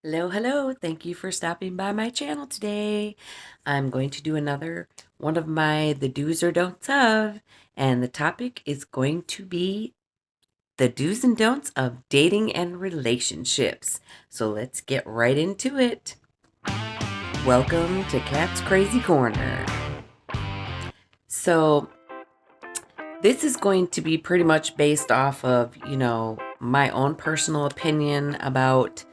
Hello, hello. Thank you for stopping by my channel today. I'm going to do another one of my the do's or don'ts of, and the topic is going to be the do's and don'ts of dating and relationships. So let's get right into it. Welcome to Cat's Crazy Corner. So this is going to be pretty much based off of, my own personal opinion about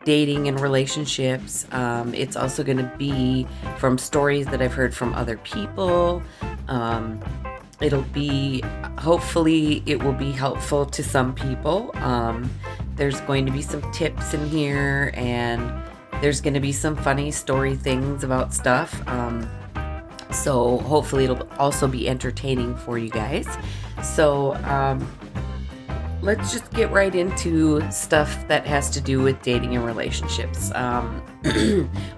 dating and relationships. It's also going to be from stories that I've heard from other people. Um, it'll be, hopefully, it will be helpful to some people. There's going to be some tips in here, and there's going to be some funny story things about stuff. So hopefully, it'll also be entertaining for you guys. So, let's just get right into stuff that has to do with dating and relationships.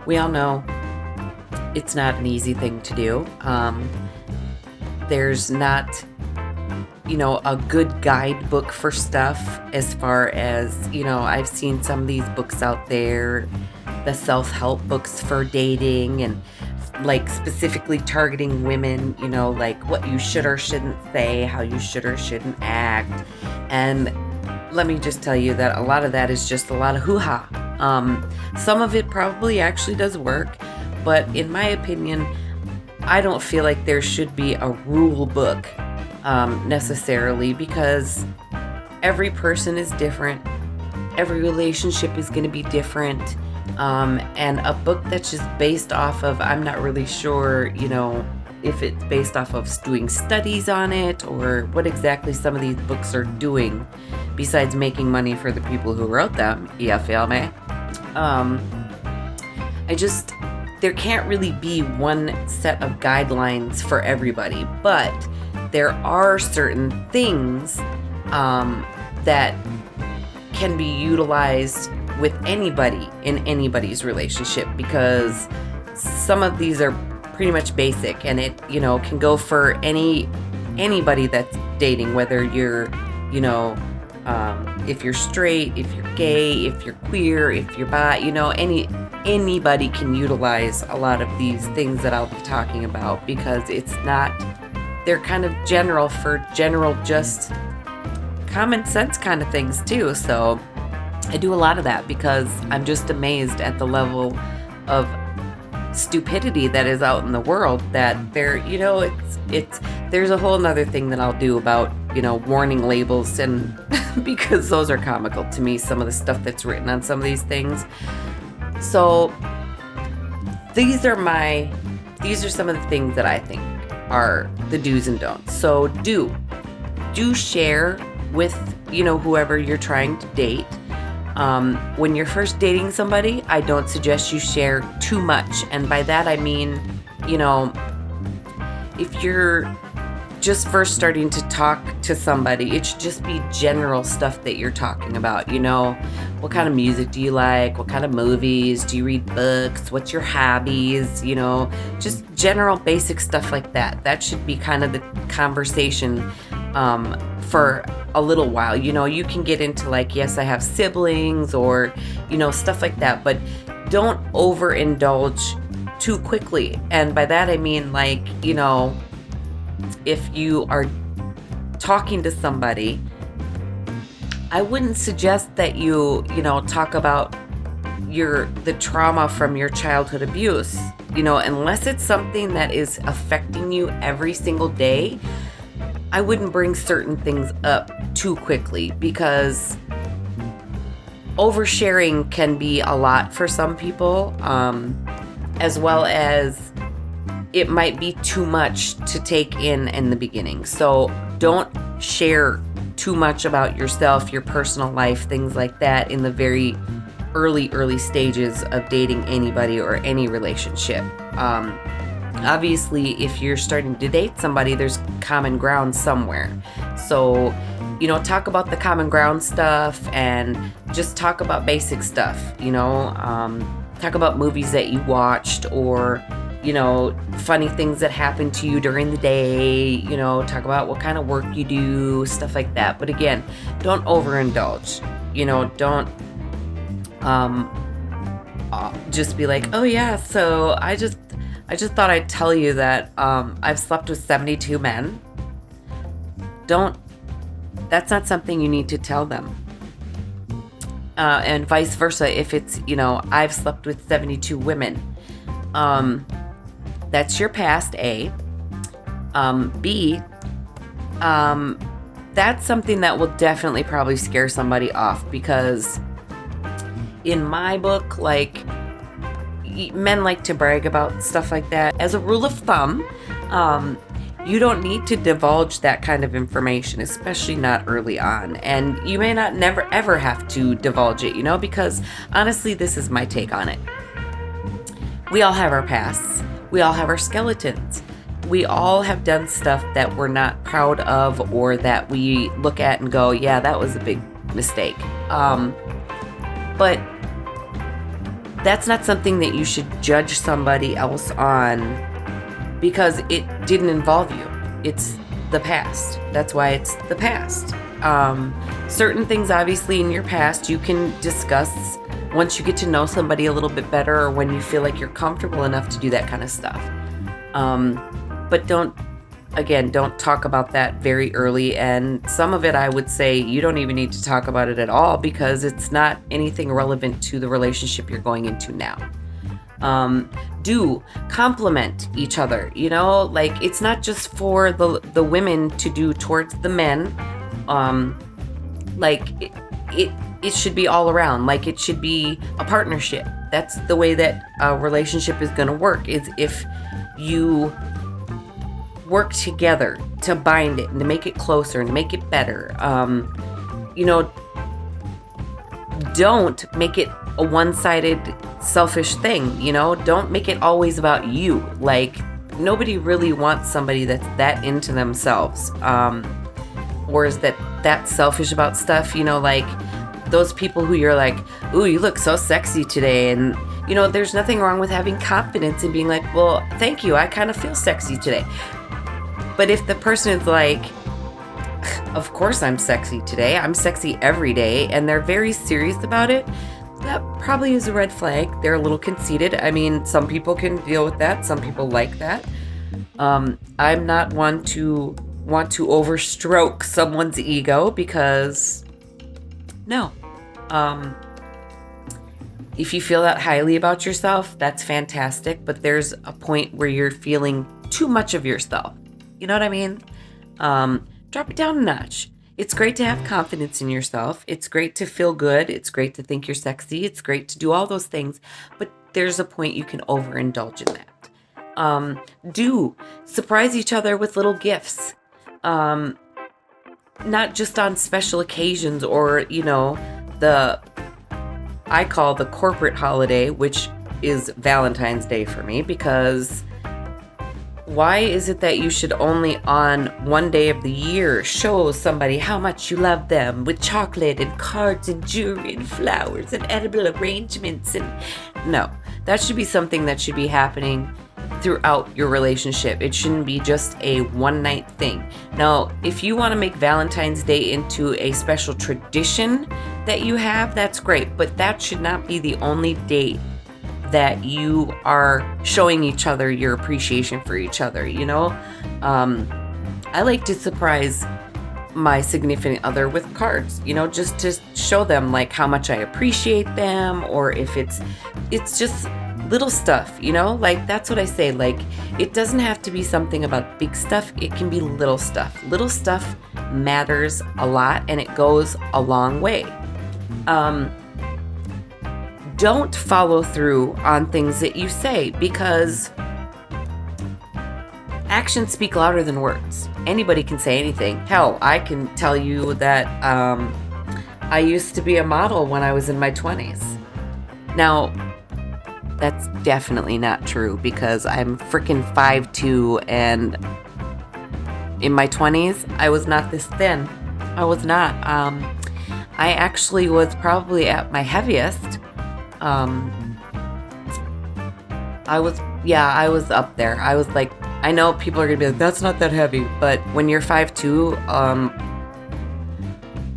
We all know it's not an easy thing to do. There's not, a good guidebook for stuff as far as, I've seen some of these books out there, the self-help books for dating and like specifically targeting women, like what you should or shouldn't say, how you should or shouldn't act. And let me just tell you that a lot of that is just a lot of hoo-ha. Some of it probably actually does work, but in my opinion, I don't feel like there should be a rule book necessarily, because every person is different. Every relationship is going to be different. And a book that's just based off of, I'm not really sure, if it's based off of doing studies on it or what exactly some of these books are doing besides making money for the people who wrote them. You feel me? There can't really be one set of guidelines for everybody, but there are certain things that can be utilized with anybody in anybody's relationship, because some of these are pretty much basic, and it can go for anybody that's dating, whether you're if you're straight, if you're gay, if you're queer, if you're bi, anybody can utilize a lot of these things that I'll be talking about, because they're kind of general just common sense kind of things too. So I do a lot of that because I'm just amazed at the level of stupidity that is out in the world, that there's a whole nother thing that I'll do about, warning labels, and because those are comical to me, some of the stuff that's written on some of these things. So these are some of the things that I think are the do's and don'ts. So do share with, whoever you're trying to date. When you're first dating somebody, I don't suggest you share too much. And by that, I mean, if you're just first starting to talk to somebody, it should just be general stuff that you're talking about. What kind of music do you like? What kind of movies? Do you read books? What's your hobbies? Just general basic stuff like that. That should be kind of the conversation for a little while. You can get into like, yes, I have siblings, or, stuff like that, but don't overindulge too quickly. And by that, I mean, like, if you are talking to somebody, I wouldn't suggest that you talk about the trauma from your childhood abuse, unless it's something that is affecting you every single day. I wouldn't bring certain things up too quickly, because oversharing can be a lot for some people, as well as it might be too much to take in the beginning. So don't share too much about yourself, your personal life, things like that in the very early stages of dating anybody or any relationship. Obviously, if you're starting to date somebody, there's common ground somewhere. So, talk about the common ground stuff, and just talk about basic stuff, talk about movies that you watched, or, funny things that happened to you during the day, talk about what kind of work you do, stuff like that. But again, don't overindulge, don't just be like, oh yeah, so I just thought I'd tell you that I've slept with 72 men. Don't, that's not something you need to tell them. And vice versa, if it's, I've slept with 72 women. That's your past, A. B, that's something that will definitely probably scare somebody off, because in my book, like, men like to brag about stuff like that. As a rule of thumb, you don't need to divulge that kind of information, especially not early on. And you may not never ever have to divulge it, because honestly, this is my take on it. We all have our pasts. We all have our skeletons. We all have done stuff that we're not proud of, or that we look at and go, yeah, that was a big mistake. But that's not something that you should judge somebody else on, because it didn't involve you. It's the past. That's why it's the past. Certain things, obviously, in your past, you can discuss once you get to know somebody a little bit better, or when you feel like you're comfortable enough to do that kind of stuff. But don't talk about that very early. And some of it, I would say, you don't even need to talk about it at all, because it's not anything relevant to the relationship you're going into now. Do compliment each other, like, it's not just for the women to do towards the men. Like, it should be all around. Like, it should be a partnership. That's the way that a relationship is going to work, is if you work together to bind it and to make it closer and to make it better. Don't make it a one-sided selfish thing. Don't make it always about you. Like, nobody really wants somebody that's that into themselves, or is that selfish about stuff. Like those people who you're like, ooh, you look so sexy today, and there's nothing wrong with having confidence and being like, well, thank you, I kind of feel sexy today. But if the person is like, of course I'm sexy today, I'm sexy every day, and they're very serious about it, that probably is a red flag. They're a little conceited. I mean, some people can deal with that. Some people like that. I'm not one to want to overstroke someone's ego, because no. If you feel that highly about yourself, that's fantastic. But there's a point where you're feeling too much of yourself. You know what I mean? Drop it down a notch. It's great to have confidence in yourself. It's great to feel good. It's great to think you're sexy. It's great to do all those things. But there's a point you can overindulge in that. Do surprise each other with little gifts. Not just on special occasions, or, I call the corporate holiday, which is Valentine's Day for me, because why is it that you should only on one day of the year show somebody how much you love them with chocolate and cards and jewelry and flowers and edible arrangements? And no, that should be something that should be happening throughout your relationship. It shouldn't be just a one night thing. Now, if you want to make Valentine's Day into a special tradition that you have, that's great, but that should not be the only date that you are showing each other your appreciation for each other. I like to surprise my significant other with cards, just to show them like how much I appreciate them, or if it's just little stuff, like that's what I say. Like, it doesn't have to be something about big stuff. It can be little stuff. Little stuff matters a lot, and it goes a long way. Don't follow through on things that you say, because actions speak louder than words. Anybody can say anything. Hell, I can tell you that I used to be a model when I was in my 20s. Now, that's definitely not true, because I'm freaking 5'2", and in my 20s, I was not this thin. I was not. I actually was probably at my heaviest. I was up there. I was like, I know people are gonna be like, that's not that heavy, but when you're 5'2",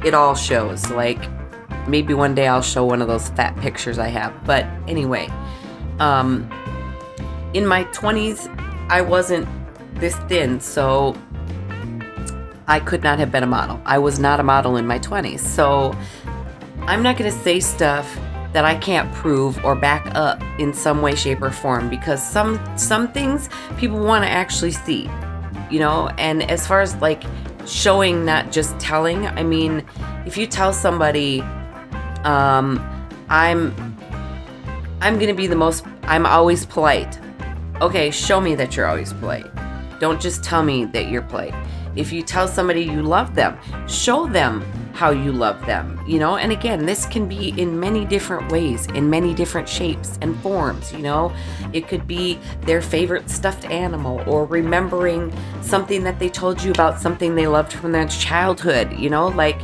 it all shows. Like, maybe one day I'll show one of those fat pictures I have. But anyway, in my 20s, I wasn't this thin, so I could not have been a model. I was not a model in my 20s. So I'm not going to say stuff that I can't prove or back up in some way, shape, or form, because some things people want to actually see, you know. And as far as like showing, not just telling, I mean, if you tell somebody, I'm going to be I'm always polite. Okay, show me that you're always polite. Don't just tell me that you're polite. If you tell somebody you love them, show them how you love them, you know? And again, this can be in many different ways, in many different shapes and forms, you know? It could be their favorite stuffed animal, or remembering something that they told you about something they loved from their childhood, you know? Like,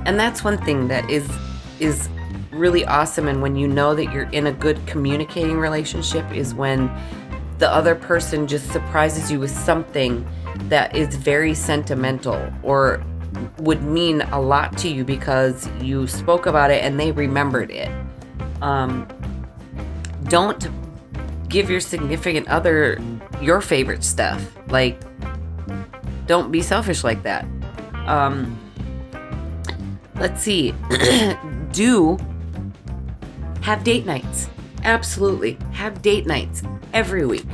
and that's one thing that is really awesome. And when you know that you're in a good communicating relationship, is when the other person just surprises you with something that is very sentimental or would mean a lot to you because you spoke about it and they remembered it. Don't give your significant other your favorite stuff. Like, don't be selfish like that. Let's see. Do have date nights. Absolutely. Have date nights every week.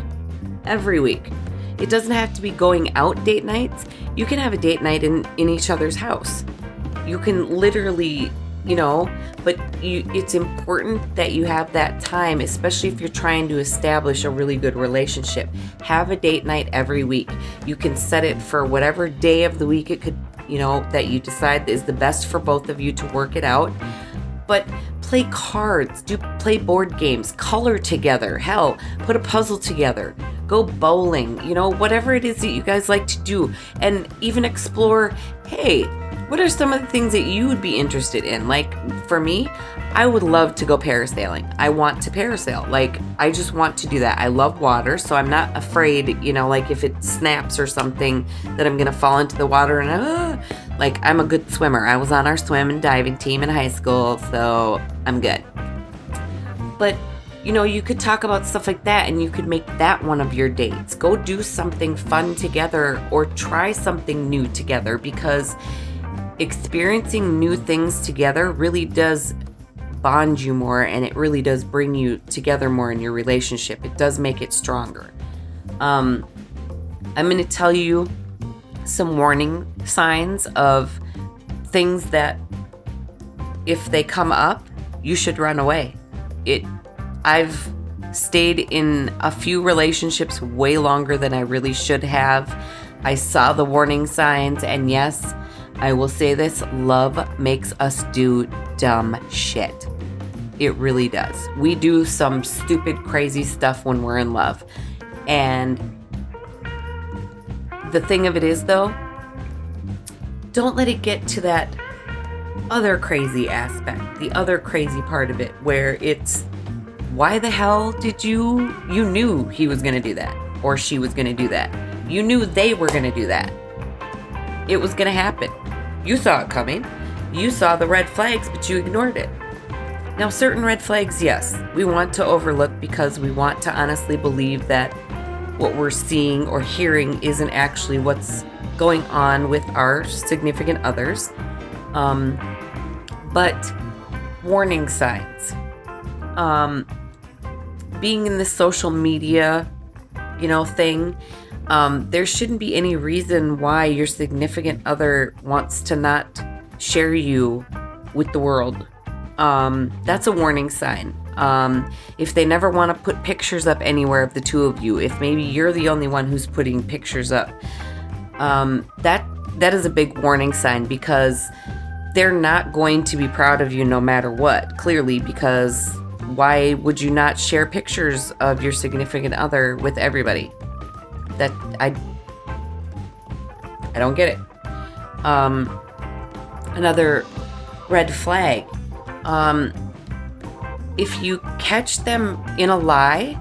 Every week. It doesn't have to be going out date nights. You can have a date night in each other's house. You can literally, you know, but it's important that you have that time, especially if you're trying to establish a really good relationship. Have a date night every week. You can set it for whatever day of the week it could, you know, that you decide is the best for both of you to work it out. But play cards, play board games, color together, hell, put a puzzle together, go bowling, you know, whatever it is that you guys like to do, and even explore, hey, what are some of the things that you would be interested in? Like, for me, I would love to go parasailing. I want to parasail. Like, I just want to do that. I love water, so I'm not afraid, you know, like if it snaps or something, that I'm going to fall into the water and, like, I'm a good swimmer. I was on our swim and diving team in high school, so I'm good. But, you know, you could talk about stuff like that, and you could make that one of your dates. Go do something fun together, or try something new together, because experiencing new things together really does bond you more, and it really does bring you together more in your relationship. It does make it stronger. I'm going to tell you some warning signs of things that if they come up, you should run away. I've stayed in a few relationships way longer than I really should have. I saw the warning signs, and yes, I will say this, love makes us do dumb shit. It really does. We do some stupid, crazy stuff when we're in love. And the thing of it is, though, don't let it get to that other crazy aspect, the other crazy part of it, where it's, why the hell did you knew he was going to do that, or she was going to do that. You knew they were going to do that. It was going to happen. You saw it coming. You saw the red flags, but you ignored it. Now, certain red flags, yes, we want to overlook because we want to honestly believe that what we're seeing or hearing isn't actually what's going on with our significant others. But warning signs. Being in the social media, you know, thing, there shouldn't be any reason why your significant other wants to not share you with the world. That's a warning sign. If they never want to put pictures up anywhere of the two of you, if maybe you're the only one who's putting pictures up, that is a big warning sign, because they're not going to be proud of you no matter what, clearly, because why would you not share pictures of your significant other with everybody? That I don't get it. Another red flag. If you catch them in a lie,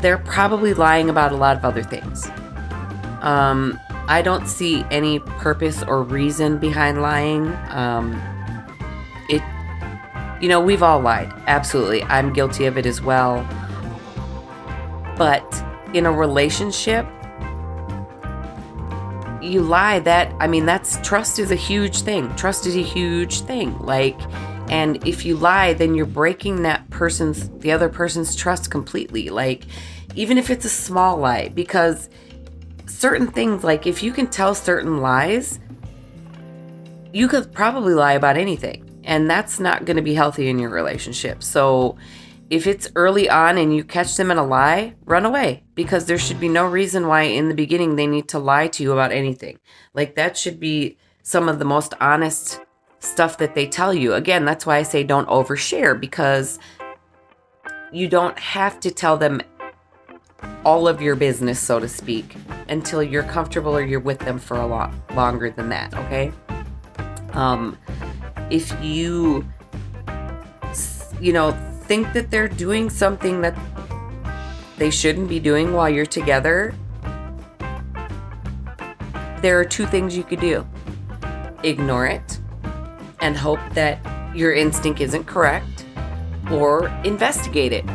they're probably lying about a lot of other things. I don't see any purpose or reason behind lying. We've all lied. Absolutely. I'm guilty of it as well. But in a relationship, you lie, that's trust is a huge thing. Trust is a huge thing. And if you lie, then you're breaking the other person's trust completely. Even if it's a small lie, because certain things, if you can tell certain lies, you could probably lie about anything. And that's not going to be healthy in your relationship. So if it's early on and you catch them in a lie, run away, because there should be no reason why in the beginning they need to lie to you about anything. That should be some of the most honest stuff that they tell you. Again, that's why I say don't overshare, because you don't have to tell them all of your business, so to speak, until you're comfortable or you're with them for a lot longer than that, okay? If you think that they're doing something that they shouldn't be doing while you're together, there are two things you could do. Ignore it and hope that your instinct isn't correct, or investigate it.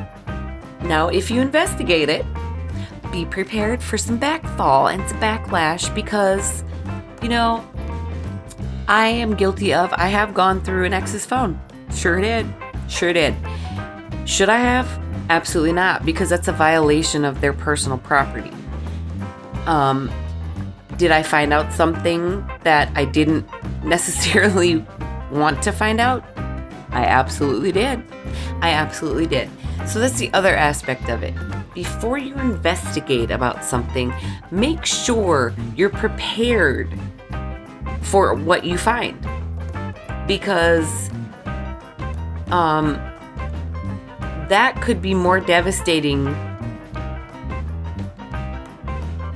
Now, if you investigate it, be prepared for some backfall and some backlash, because, I am guilty of, I have gone through an ex's phone. Sure did. Should I have? Absolutely not, because that's a violation of their personal property. Did I find out something that I didn't necessarily want to find out? I absolutely did. So that's the other aspect of it. Before you investigate about something, make sure you're prepared for what you find. Because that could be more devastating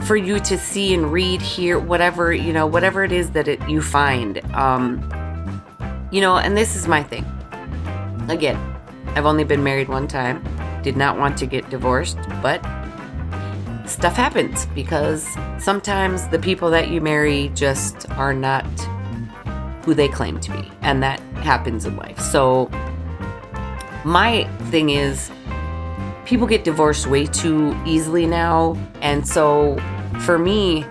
for you to see and read, hear, whatever it is that you find. And this is my thing. Again, I've only been married one time. Did not want to get divorced, but stuff happens, because sometimes the people that you marry just are not who they claim to be, and that happens in life. So my thing is, people get divorced way too easily now, and so for me,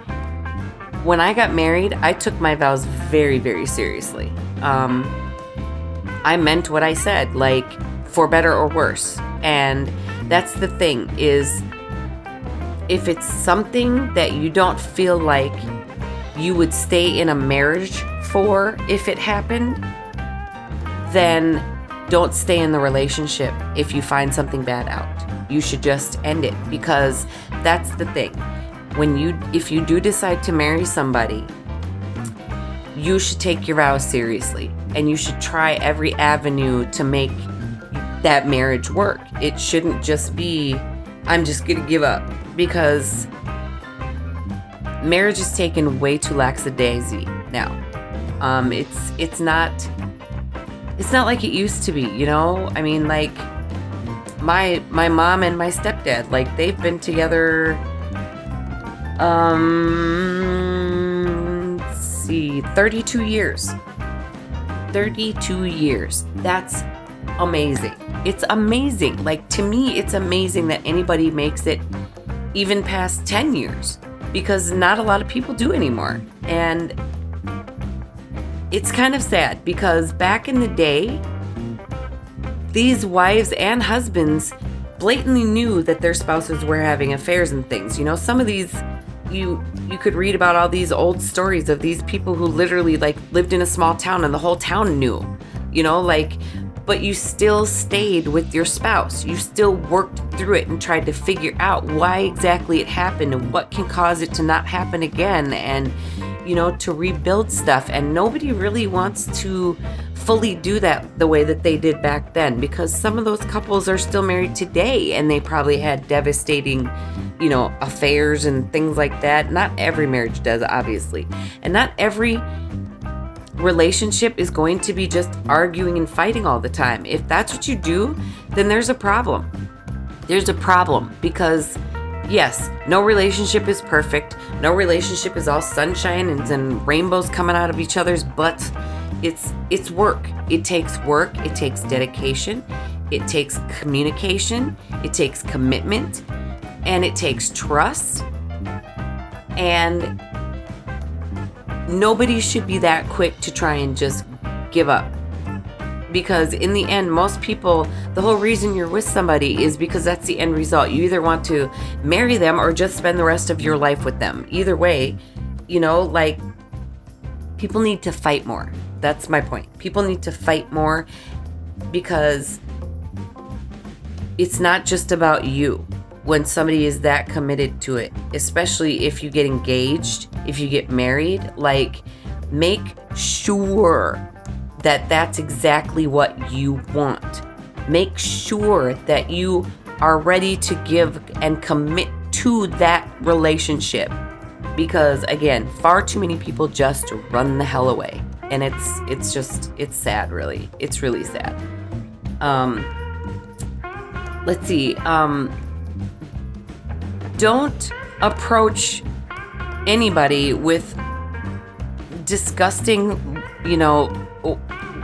when I got married, I took my vows very, very seriously. I meant what I said, for better or worse. And that's the thing, is if it's something that you don't feel like you would stay in a marriage for if it happened, then don't stay in the relationship if you find something bad out. You should just end it, because that's the thing. If you do decide to marry somebody, you should take your vows seriously, and you should try every avenue to make that marriage work. It shouldn't just be, I'm just gonna give up, because marriage is taken way too lackadaisy now. It's not like it used to be, my mom and my stepdad, they've been together 32 years. 32 years. That's amazing. It's amazing. To me, it's amazing that anybody makes it even past 10 years, because not a lot of people do anymore. And it's kind of sad, because back in the day, these wives and husbands blatantly knew that their spouses were having affairs and things. Some of these, you could read about all these old stories of these people who literally lived in a small town and the whole town knew, but you still stayed with your spouse. You still worked through it and tried to figure out why exactly it happened and what can cause it to not happen again, and, to rebuild stuff. And nobody really wants to fully do that the way that they did back then, because some of those couples are still married today, and they probably had devastating, affairs and things like that. Not every marriage does, obviously. And not every relationship is going to be just arguing and fighting all the time. If that's what you do, then there's a problem. There's a problem, because yes, no relationship is perfect. No relationship is all sunshine and rainbows coming out of each other's butts. It's work. It takes work. It takes dedication. It takes communication. It takes commitment. And it takes trust. And nobody should be that quick to try and just give up. Because in the end, most people, the whole reason you're with somebody is because that's the end result. You either want to marry them or just spend the rest of your life with them. Either way, like, people need to fight more. That's my point. People need to fight more because it's not just about you when somebody is that committed to it, especially if you get engaged, if you get married. Like, make sure that that's exactly what you want. Make sure that you are ready to give and commit to that relationship. Because again, far too many people just run the hell away. And it's sad, really. It's really sad. Let's see. Don't approach anybody with disgusting,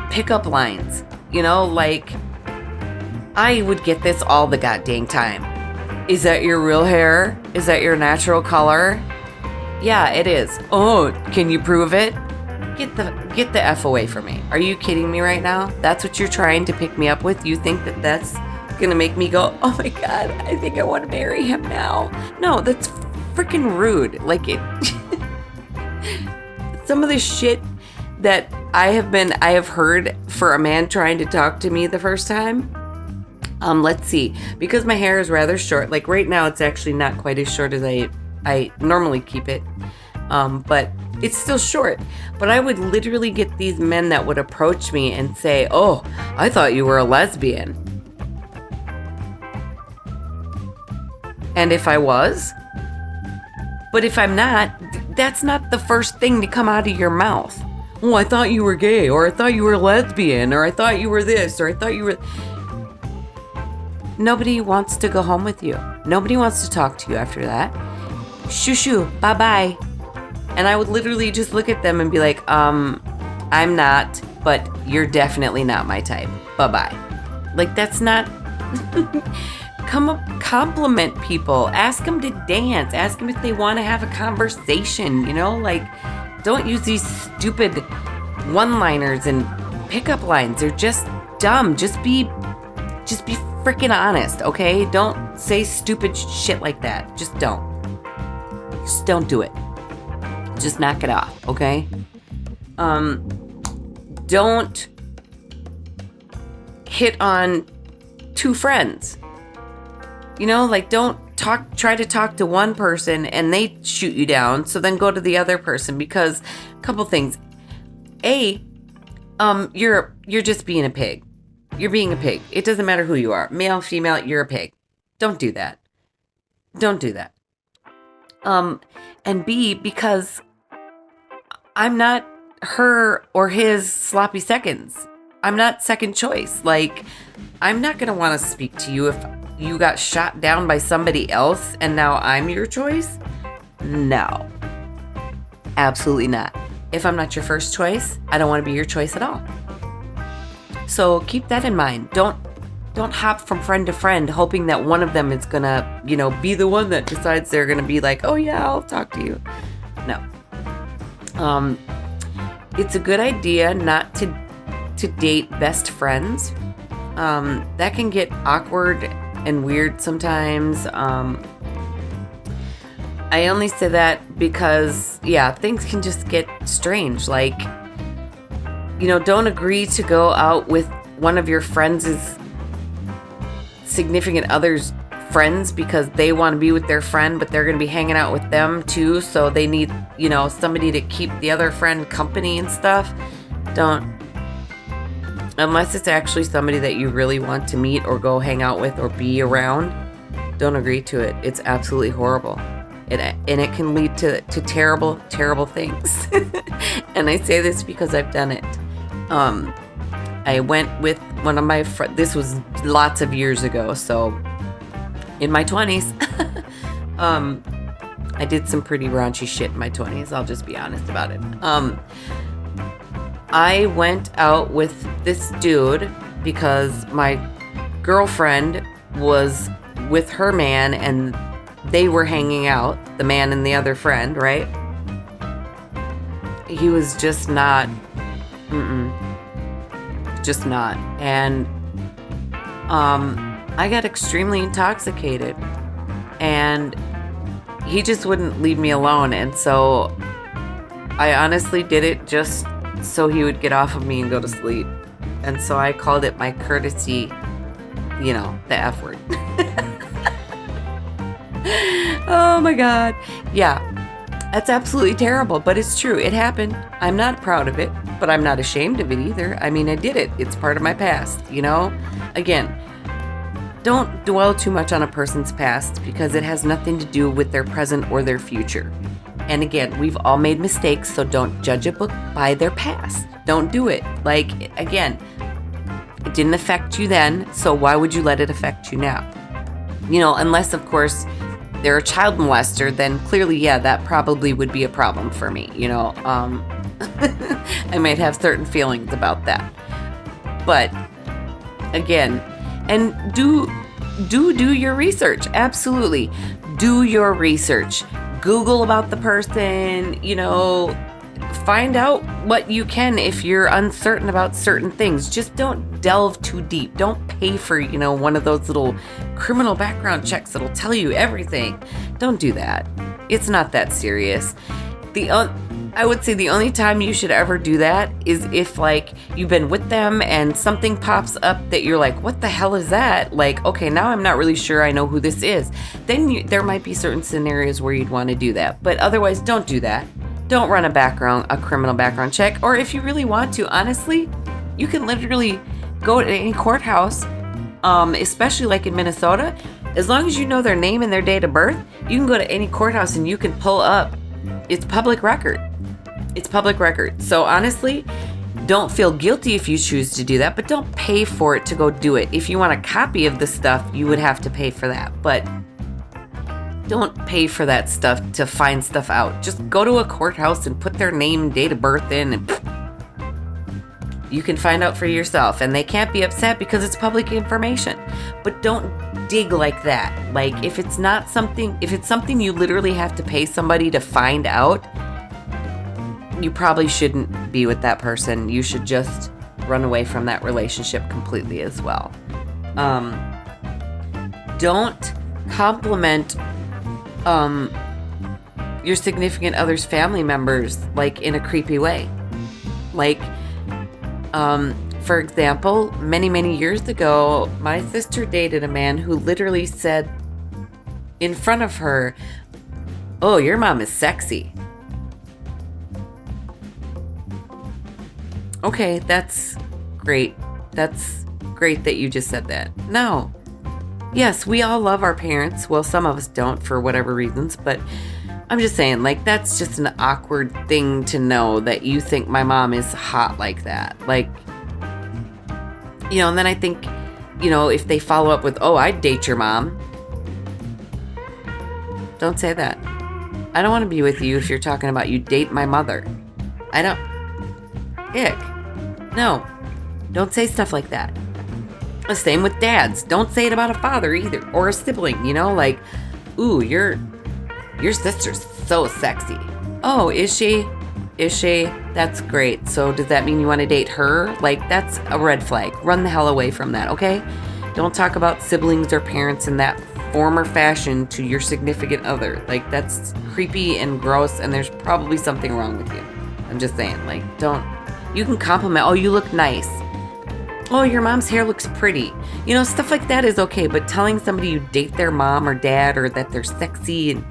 pickup lines. Like, I would get this all the goddamn time. Is that your real hair? Is that your natural color? Yeah, it is. Oh, can you prove it? Get the F away from me. Are you kidding me right now? That's what you're trying to pick me up with? You think that that's gonna make me go, oh my God, I think I want to marry him now? No, that's freaking rude. Like, it. Some of the shit that I have heard for a man trying to talk to me the first time. Let's see. Because my hair is rather short. Like, right now, it's actually not quite as short as I normally keep it. But it's still short. But I would literally get these men that would approach me and say, oh, I thought you were a lesbian. And if I was, but if I'm not, that's not the first thing to come out of your mouth. Oh, I thought you were gay, or I thought you were lesbian, or I thought you were this, or I thought you were... Nobody wants to go home with you. Nobody wants to talk to you after that. Shoo shoo, bye-bye. And I would literally just look at them and be like, I'm not, but you're definitely not my type. Bye-bye. Like, that's not... Come up, compliment people. Ask them to dance. Ask them if they want to have a conversation, Like, don't use these stupid one-liners and pickup lines. They're just dumb. Just be freaking honest, okay? Don't say stupid shit like that. Just don't. Just don't do it. Just knock it off, okay? Don't hit on two friends. Like, don't try to talk to one person and they shoot you down, so then go to the other person, because a couple things. You're just being a pig. You're being a pig. It doesn't matter who you are. Male, female, you're a pig. Don't do that. Don't do that. And B, because I'm not her or his sloppy seconds. I'm not second choice. Like, I'm not going to want to speak to you if you got shot down by somebody else and now I'm your choice. No. Absolutely not. If I'm not your first choice, I don't want to be your choice at all. So keep that in mind. Don't hop from friend to friend hoping that one of them is going to, be the one that decides they're going to be like, oh yeah, I'll talk to you. No. It's a good idea not to date best friends. That can get awkward and weird sometimes. I only say that because, things can just get strange. Like, don't agree to go out with one of your friends' significant other's friends because they want to be with their friend, but they're going to be hanging out with them too. So they need, somebody to keep the other friend company and stuff. Don't. Unless it's actually somebody that you really want to meet or go hang out with or be around, don't agree to it. It's absolutely horrible. And it can lead to terrible, terrible things. And I say this because I've done it. I went with one of my friends. This was lots of years ago, so in my 20s. I did some pretty raunchy shit in my 20s. I'll just be honest about it. I went out with this dude because my girlfriend was with her man and they were hanging out, the man and the other friend, right? He was just not, just not. And I got extremely intoxicated and he just wouldn't leave me alone. And so I honestly did it just so he would get off of me and go to sleep. And so I called it my courtesy, the F word. Oh my God. Yeah, that's absolutely terrible, but it's true. It happened. I'm not proud of it, but I'm not ashamed of it either. I mean, I did it. It's part of my past, Again, don't dwell too much on a person's past because it has nothing to do with their present or their future. And again, we've all made mistakes, so don't judge a book by their past. Don't do it. Again, it didn't affect you then, so why would you let it affect you now? Unless, of course, they're a child molester, then clearly, yeah, that probably would be a problem for me. I might have certain feelings about that. But again, and do your research. Absolutely. Do your research. Google about the person, find out what you can if you're uncertain about certain things. Just don't delve too deep. Don't pay for, one of those little criminal background checks that'll tell you everything. Don't do that. It's not that serious. I would say the only time you should ever do that is if you've been with them and something pops up that you're like, what the hell is that? Okay, now I'm not really sure I know who this is. Then there might be certain scenarios where you'd want to do that. But otherwise, don't do that. Don't run a criminal background check. Or if you really want to, honestly, you can literally go to any courthouse, especially in Minnesota. As long as you know their name and their date of birth, you can go to any courthouse and you can pull up. It's public record. It's public record. So honestly, don't feel guilty if you choose to do that, but don't pay for it to go do it. If you want a copy of the stuff, you would have to pay for that. But don't pay for that stuff to find stuff out. Just go to a courthouse and put their name and date of birth in and you can find out for yourself. And they can't be upset because it's public information. But don't dig like that. If it's something you literally have to pay somebody to find out, you probably shouldn't be with that person. You should just run away from that relationship completely as well. Don't compliment your significant other's family members in a creepy way. For example, many, many years ago, my sister dated a man who literally said in front of her, "Oh, your mom is sexy." Okay, that's great. That's great that you just said that. No. Yes, we all love our parents. Well, some of us don't for whatever reasons, but I'm just saying, that's just an awkward thing to know that you think my mom is hot like that. And then I think, if they follow up with, "Oh, I'd date your mom." Don't say that. I don't want to be with you if you're talking about you date my mother. I don't. Ick. No, don't say stuff like that. The same with dads. Don't say it about a father either, or a sibling, "Ooh, your sister's so sexy." "Oh, is she? Is she? That's great. So does that mean you want to date her?" That's a red flag. Run the hell away from that, okay? Don't talk about siblings or parents in that form or fashion to your significant other. That's creepy and gross, and there's probably something wrong with you. I'm just saying, don't. You can compliment, "Oh, you look nice." "Oh, your mom's hair looks pretty." Stuff like that is okay, but telling somebody you date their mom or dad or that they're sexy and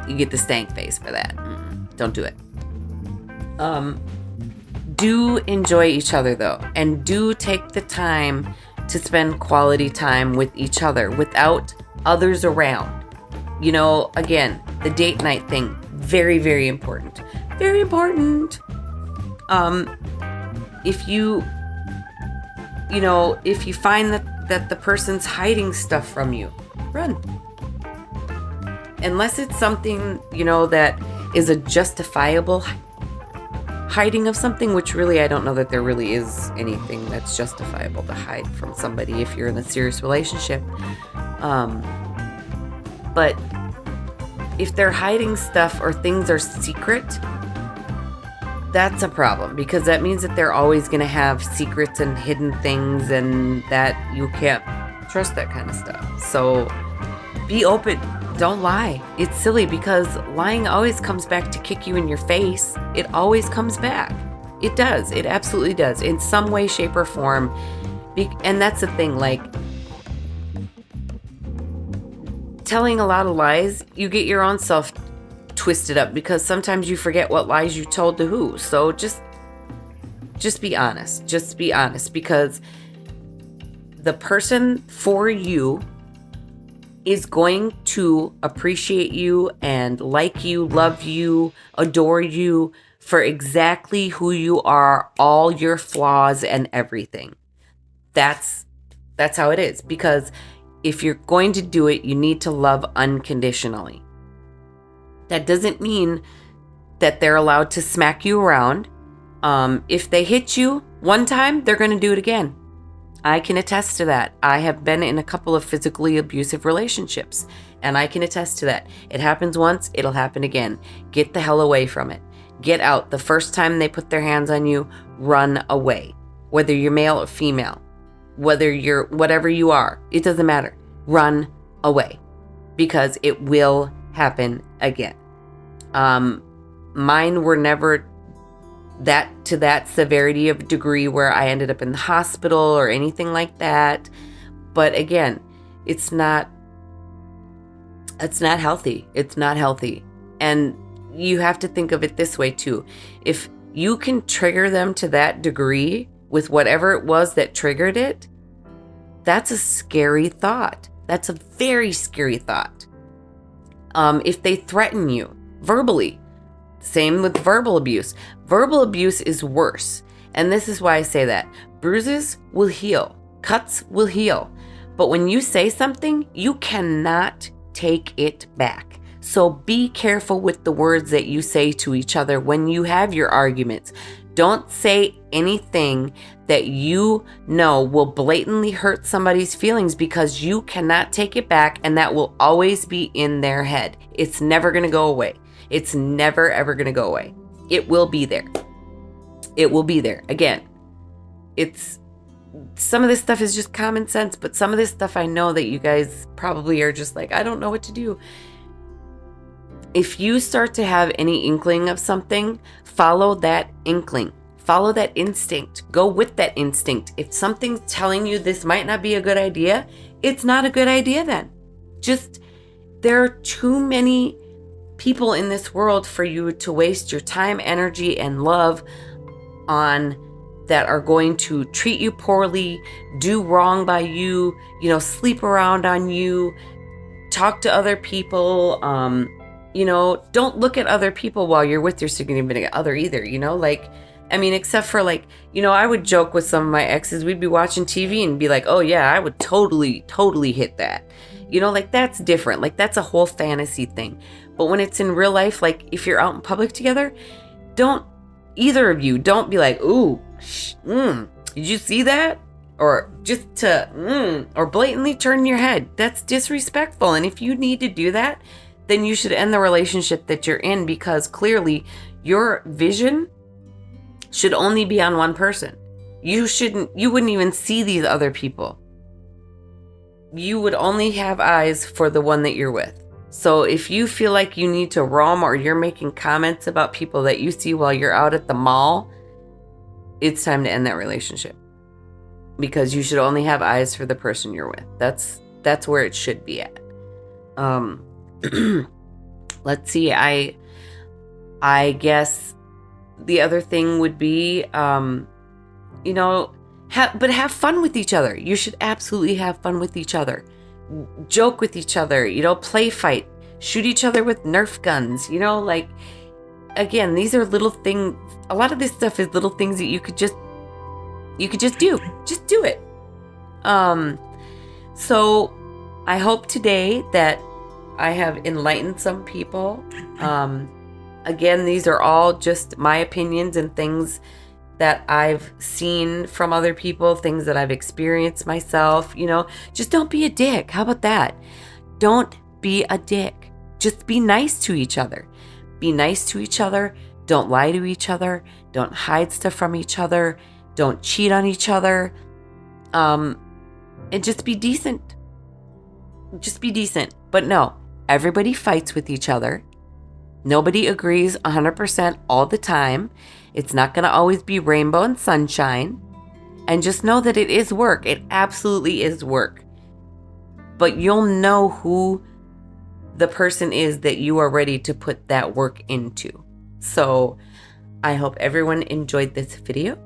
you get the stank face for that. Don't do it. Do enjoy each other though, and do take the time to spend quality time with each other without others around. Again, the date night thing, very, very important. Very important. If you find that the person's hiding stuff from you, run. Unless it's something, that is a justifiable hiding of something, which really I don't know that there really is anything that's justifiable to hide from somebody if you're in a serious relationship. But if they're hiding stuff or things are secret, that's a problem, because that means that they're always going to have secrets and hidden things, and that you can't trust that kind of stuff. So be open. Don't lie. It's silly, because lying always comes back to kick you in your face. It always comes back. It does. It absolutely does. In some way, shape, or form. And that's the thing, like, telling a lot of lies, you get your own self twisted up, because sometimes you forget what lies you told to who. So just be honest. Just be honest, because the person for you is going to appreciate you and like you, love you, adore you for exactly who you are, all your flaws and everything. That's how it is, because if you're going to do it, you need to love unconditionally. That doesn't mean that they're allowed to smack you around. If they hit you one time, they're going to do it again. I can attest to that. I have been in a couple of physically abusive relationships, and I can attest to that. It happens once, it'll happen again. Get the hell away from it. Get out. The first time they put their hands on you, run away. Whether you're male or female, whether you're whatever you are, it doesn't matter. Run away, because it will happen again. Mine were never to that severity of degree where I ended up in the hospital or anything like that. But again, it's not healthy. It's not healthy. And you have to think of it this way too. If you can trigger them to that degree with whatever it was that triggered it, that's a scary thought. That's a very scary thought. If they threaten you verbally, same with verbal abuse. Verbal abuse is worse. And this is why I say that. Bruises will heal. Cuts will heal. But when you say something, you cannot take it back. So be careful with the words that you say to each other when you have your arguments. Don't say anything that you know will blatantly hurt somebody's feelings, because you cannot take it back, and that will always be in their head. It's never going to go away. It's never, ever going to go away. It will be there. It will be there. Again, some of this stuff is just common sense, but some of this stuff I know that you guys probably are just like, I don't know what to do. If you start to have any inkling of something, follow that inkling. Follow that instinct. Go with that instinct. If something's telling you this might not be a good idea, it's not a good idea then. There are too many people in this world for you to waste your time, energy, and love on, that are going to treat you poorly, do wrong by you, sleep around on you, talk to other people, don't look at other people while you're with your significant other either, except for I would joke with some of my exes. We'd be watching TV and be like, oh yeah, I would totally hit that. That's different. That's a whole fantasy thing. But when it's in real life, if you're out in public together, either of you don't be like, ooh, did you see that? Or just or blatantly turn your head. That's disrespectful. And if you need to do that, then you should end the relationship that you're in, because clearly your vision should only be on one person. You wouldn't even see these other people. You would only have eyes for the one that you're with. So if you feel like you need to roam, or you're making comments about people that you see while you're out at the mall, it's time to end that relationship, because you should only have eyes for the person you're with. That's where it should be at. Let's see. I guess the other thing would be, have fun with each other. You should absolutely have fun with each other. Joke with each other, play fight, shoot each other with Nerf guns, again, these are little things. A lot of this stuff is little things that you could just do. Just do it. So I hope today that I have enlightened some people. Again, these are all just my opinions and things that I've seen from other people, things that I've experienced myself. Just don't be a dick. How about that? Don't be a dick. Just be nice to each other. Be nice to each other. Don't lie to each other. Don't hide stuff from each other. Don't cheat on each other. And just be decent. Just be decent. But no, everybody fights with each other. Nobody agrees 100% all the time. It's not going to always be rainbow and sunshine. And just know that it is work. It absolutely is work. But you'll know who the person is that you are ready to put that work into. So I hope everyone enjoyed this video.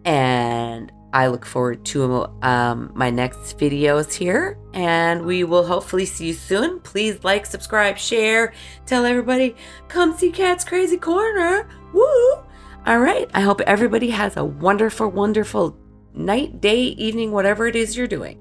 And I look forward to my next videos here, and we will hopefully see you soon. Please like, subscribe, share, tell everybody, come see Kat's Crazy Corner. Woo! All right. I hope everybody has a wonderful, wonderful night, day, evening, whatever it is you're doing.